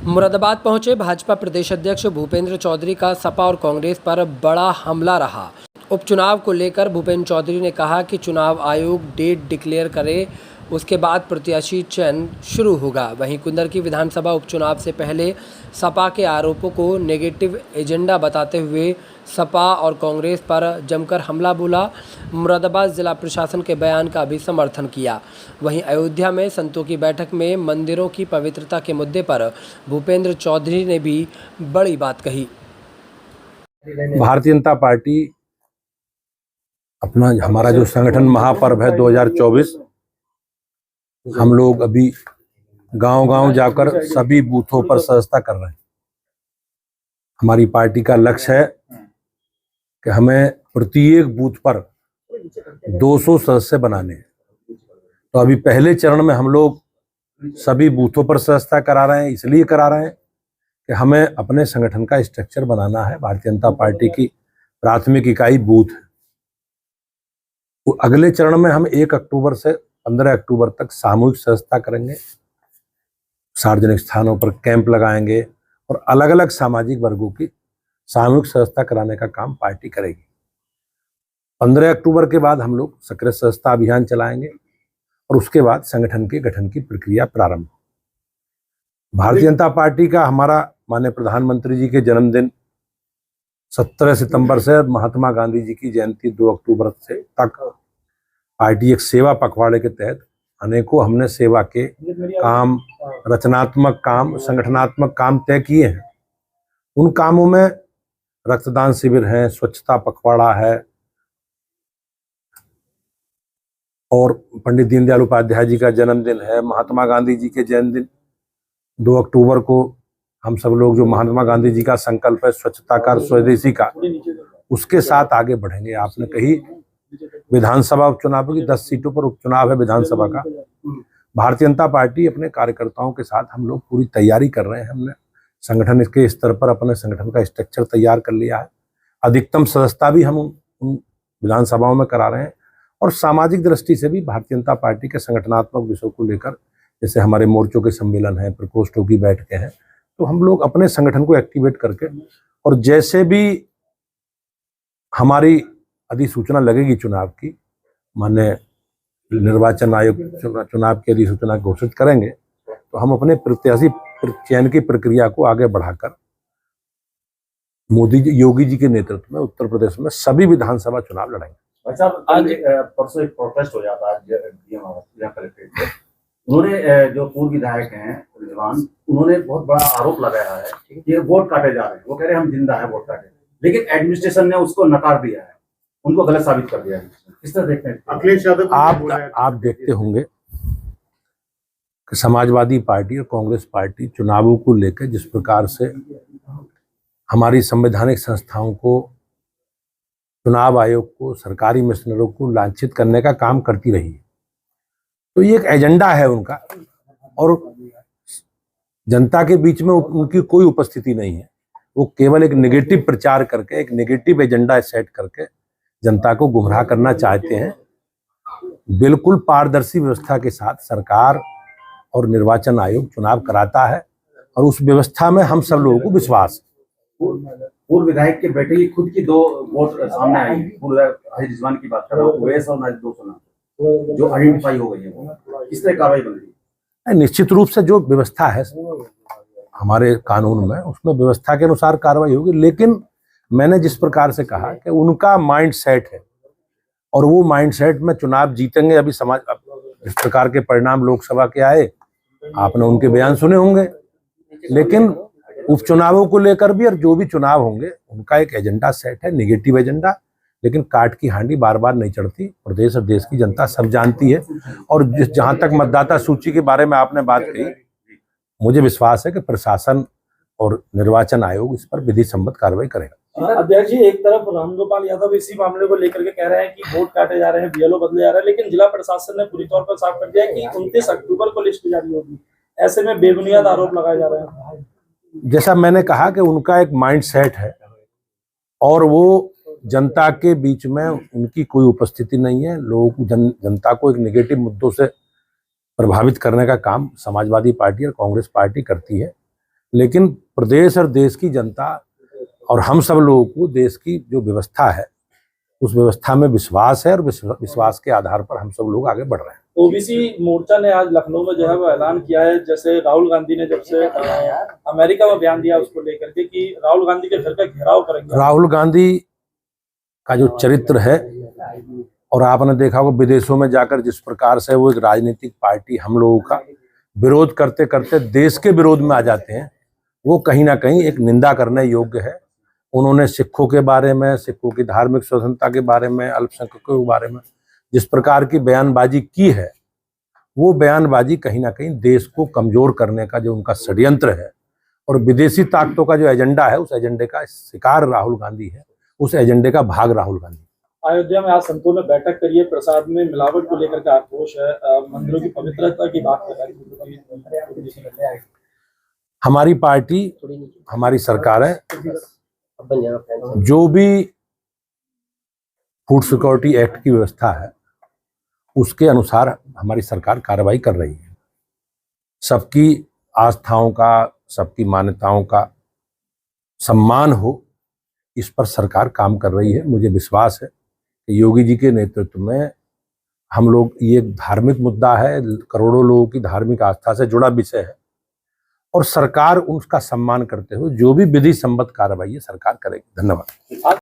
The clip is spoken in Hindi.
मुरादाबाद पहुंचे भाजपा प्रदेश अध्यक्ष भूपेंद्र चौधरी का सपा और कांग्रेस पर बड़ा हमला रहा। उपचुनाव को लेकर भूपेंद्र चौधरी ने कहा कि चुनाव आयोग डेट डिक्लेयर करे, उसके बाद प्रत्याशी चयन शुरू होगा। वहीं कुंदर की विधानसभा उपचुनाव से पहले सपा के आरोपों को नेगेटिव एजेंडा बताते हुए सपा और कांग्रेस पर जमकर हमला बोला। मुरादाबाद जिला प्रशासन के बयान का भी समर्थन किया। वहीं अयोध्या में संतों की बैठक में मंदिरों की पवित्रता के मुद्दे पर भूपेंद्र चौधरी ने भी बड़ी बात कही। भारतीय जनता पार्टी अपना हमारा जो संगठन महापर्व है 2024, हम लोग अभी गांव-गांव जाकर सभी बूथों पर सदस्यता कर रहे हैं। हमारी पार्टी का लक्ष्य है कि हमें प्रत्येक बूथ पर 200 सदस्य बनाने हैं। तो अभी पहले चरण में हम लोग सभी बूथों पर सदस्यता करा रहे हैं। इसलिए करा रहे हैं कि हमें अपने संगठन का स्ट्रक्चर बनाना है। भारतीय जनता पार्टी की प्राथमिक इकाई बूथ है। अगले चरण में हम 1 अक्टूबर से 15 अक्टूबर तक सामूहिक सदस्यता करेंगे। सार्वजनिक स्थानों पर कैंप लगाएंगे और अलग अलग सामाजिक वर्गों की सामूहिक सदस्यता कराने का काम पार्टी करेगी। 15 अक्टूबर के बाद हम लोग सक्रिय सदस्यता अभियान चलाएंगे और उसके बाद संगठन के गठन की प्रक्रिया प्रारंभ। भारतीय जनता पार्टी का हमारा माननीय प्रधानमंत्री जी के जन्मदिन 17 सितंबर से महात्मा गांधी जी की जयंती 2 अक्टूबर से तक पार्टी एक सेवा पखवाड़े के तहत अनेकों हमने सेवा के काम, रचनात्मक काम, संगठनात्मक काम तय किए हैं। उन कामों में रक्तदान शिविर है, स्वच्छता पखवाड़ा है और पंडित दीनदयाल उपाध्याय जी का जन्मदिन है। महात्मा गांधी जी के जन्मदिन 2 अक्टूबर को हम सब लोग जो महात्मा गांधी जी का संकल्प है स्वच्छता का, स्वदेशी का, उसके साथ आगे बढ़ेंगे। आपने कही विधानसभा उपचुनाव की 10 सीटों पर उपचुनाव है विधानसभा का। भारतीय जनता पार्टी अपने कार्यकर्ताओं के साथ हम लोग पूरी तैयारी कर रहे हैं। हमने संगठन के स्तर पर अपने संगठन का स्ट्रक्चर तैयार कर लिया है। अधिकतम सदस्यता भी हम उन विधानसभाओं में करा रहे हैं और सामाजिक दृष्टि से भी भारतीय जनता पार्टी के संगठनात्मक विषयों को लेकर, जैसे हमारे मोर्चों के सम्मेलन हैं, प्रकोष्ठों की बैठकें हैं, तो हम लोग अपने संगठन को एक्टिवेट करके और जैसे भी हमारी अधिसूचना लगेगी चुनाव की, माननीय निर्वाचन आयोग चुनाव की अधिसूचना घोषित करेंगे, तो हम अपने प्रत्याशी चयन की प्रक्रिया को आगे बढ़ाकर मोदी जी, योगी जी के नेतृत्व में उत्तर प्रदेश में सभी विधानसभा चुनाव लड़ेंगे। अच्छा, आज परसों एक प्रोटेस्ट हो जाता है कलेक्ट्रेट पे। उन्होंने जो पूर्व विधायक हैं रिजवान, उन्होंने बहुत बड़ा आरोप लगाया है कि वोट काटे जा रहे हैं। वो कह रहे हैं हम जिंदा है वोट काटे, लेकिन एडमिनिस्ट्रेशन ने उसको नकार दिया है, उनको गलत साबित कर दिया है। किस तरह देखते हैं अखिलेश यादव? आप देखते होंगे कि समाजवादी पार्टी और कांग्रेस पार्टी चुनावों को लेकर जिस प्रकार से हमारी संवैधानिक संस्थाओं को, चुनाव आयोग को, सरकारी मिशनरों को लांछित करने का काम करती रही है। तो ये एक एजेंडा है उनका और जनता के बीच में उनकी कोई उपस्थिति नहीं है। वो केवल एक नेगेटिव प्रचार करके, एक नेगेटिव एजेंडा सेट करके जनता को गुमराह करना चाहते हैं। बिल्कुल पारदर्शी व्यवस्था के साथ सरकार और निर्वाचन आयोग चुनाव कराता है और उस व्यवस्था में हम सब लोगों को विश्वास है। पूर्व विधायक के बेटे की खुद की 2 वोट सामने आई, पूर्व रिजवान की बात कर रहा हूँ, ओवैस और नाजिर 2 जो आइडेंटिफाई हो गई है, वो किस तरह कार्रवाई बन रही है? निश्चित रूप से जो व्यवस्था है हमारे कानून में, उसमें व्यवस्था के अनुसार कार्रवाई होगी। लेकिन मैंने जिस प्रकार से कहा कि उनका माइंड सेट है और वो माइंड सेट में चुनाव जीतेंगे। अभी समाज इस प्रकार के परिणाम लोकसभा के आए, आपने उनके बयान सुने होंगे, लेकिन उपचुनावों को लेकर भी और जो भी चुनाव होंगे उनका एक एजेंडा सेट है, नेगेटिव एजेंडा। लेकिन काट की हांडी बार बार नहीं चढ़ती, प्रदेश और देश की जनता सब जानती है। और जहां तक मतदाता सूची के बारे में आपने बात कही, मुझे विश्वास है कि प्रशासन और निर्वाचन आयोग इस पर विधि सम्मत कार्रवाई करेगा। अध्यक्ष जी, एक तरफ रामगोपाल यादव इसी मामले को लेकर के कह रहे हैं कि वोट काटे जा रहे हैं, बीएलओ बदले जा रहे हैं, लेकिन जिला प्रशासन ने पूरी तौर पर साफ कर दिया कि 29 अक्टूबर को लिस्ट जारी होगी। ऐसे में बेबुनियाद आरोप लगाए जा रहे हैं। जैसा मैंने कहा कि उनका एक माइंड सेट है और वो जनता के बीच में उनकी कोई उपस्थिति नहीं है। लोगों को जनता को एक नेगेटिव मुद्दों से प्रभावित करने का काम समाजवादी पार्टी और कांग्रेस पार्टी करती है। लेकिन प्रदेश और देश की जनता और हम सब लोगों को देश की जो व्यवस्था है उस व्यवस्था में विश्वास है और विश्वास के आधार पर हम सब लोग आगे बढ़ रहे हैं। ओबीसी मोर्चा ने आज लखनऊ में जो है वो ऐलान किया है, जैसे राहुल गांधी ने जब से अमेरिका में बयान दिया उसको लेकर के कि राहुल गांधी के घर का घेराव करेंगे। राहुल गांधी का जो चरित्र है, और आपने देखा होगा विदेशों में जाकर जिस प्रकार से वो एक राजनीतिक पार्टी हम लोगों का विरोध करते करते देश के विरोध में आ जाते हैं, वो कहीं ना कहीं एक निंदा करने योग्य है। उन्होंने सिखों के बारे में, सिखों की धार्मिक स्वतंत्रता के बारे में, अल्पसंख्यकों के बारे में जिस प्रकार की बयानबाजी की है, वो बयानबाजी कहीं ना कहीं देश को कमजोर करने का जो उनका षड्यंत्र है और विदेशी ताकतों का जो एजेंडा है, उस एजेंडे का शिकार राहुल गांधी है, उस एजेंडे का भाग राहुल गांधी। अयोध्या में आज संतों ने बैठक करी है, प्रसाद में मिलावट को लेकर के आक्रोश है, मंदिरों की पवित्रता की बात कर रहे हैं। हमारी पार्टी, हमारी सरकार है, जो भी फूड सिक्योरिटी एक्ट की व्यवस्था है उसके अनुसार हमारी सरकार कार्रवाई कर रही है। सबकी आस्थाओं का, सबकी मान्यताओं का सम्मान हो, इस पर सरकार काम कर रही है। मुझे विश्वास है कि योगी जी के नेतृत्व में हम लोग, ये एक धार्मिक मुद्दा है, करोड़ों लोगों की धार्मिक आस्था से जुड़ा विषय है और सरकार उसका सम्मान करते हुए जो भी विधि सम्मत कार्रवाई है सरकार करेगी। धन्यवाद।